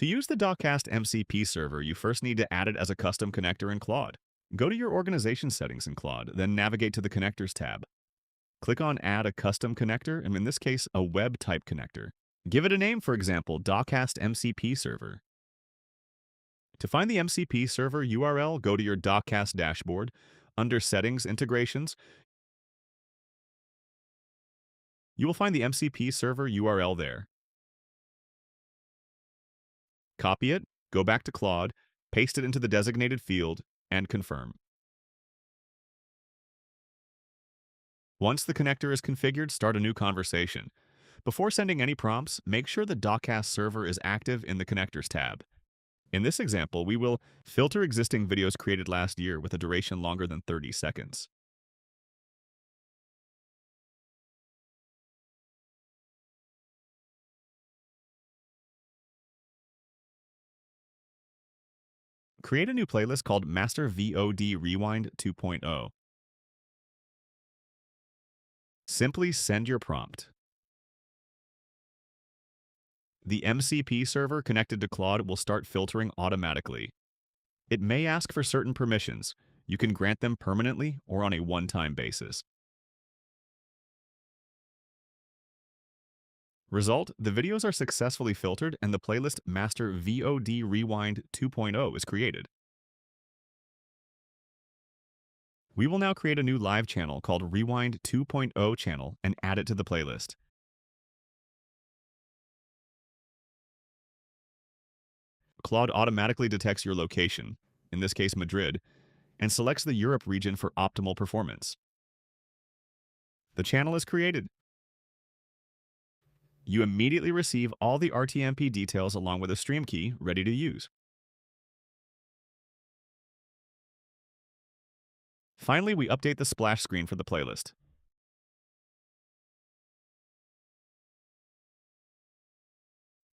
To use the Dacast MCP server, you first need to add it as a custom connector in Claude. Go to your organization settings in Claude, then navigate to the Connectors tab. Click on Add a Custom Connector, and in this case, a web type connector. Give it a name, for example, Dacast MCP Server. To find the MCP Server URL, go to your Dacast dashboard. Under Settings Integrations, you will find the MCP Server URL there. Copy it, go back to Claude, paste it into the designated field, and confirm. Once the connector is configured, start a new conversation. Before sending any prompts, make sure the Dacast server is active in the Connectors tab. In this example, we will filter existing videos created last year with a duration longer than 30 seconds. Create a new playlist called Master VOD Rewind 2.0. Simply send your prompt. The MCP server connected to Claude will start filtering automatically. It may ask for certain permissions. You can grant them permanently or on a one-time basis. Result, the videos are successfully filtered and the playlist Master VOD Rewind 2.0 is created. We will now create a new live channel called Rewind 2.0 channel and add it to the playlist. Claude automatically detects your location, in this case Madrid, and selects the Europe region for optimal performance. The channel is created. You immediately receive all the RTMP details along with a stream key ready to use. Finally, we update the splash screen for the playlist.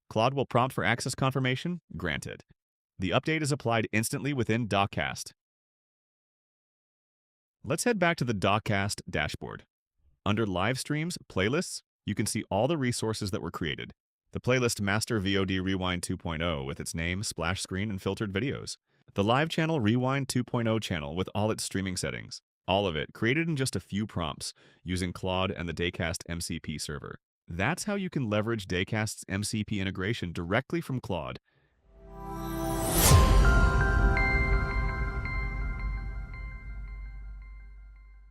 Claude will prompt for access confirmation. Granted. The update is applied instantly within Dacast. Let's head back to the Dacast dashboard. Under Live Streams, Playlists, you can see all the resources that were created. The playlist Master VOD Rewind 2.0 with its name, splash screen, and filtered videos. The live channel Rewind 2.0 channel with all its streaming settings. All of it created in just a few prompts using Claude and the Dacast MCP server. That's how you can leverage Dacast's MCP integration directly from Claude.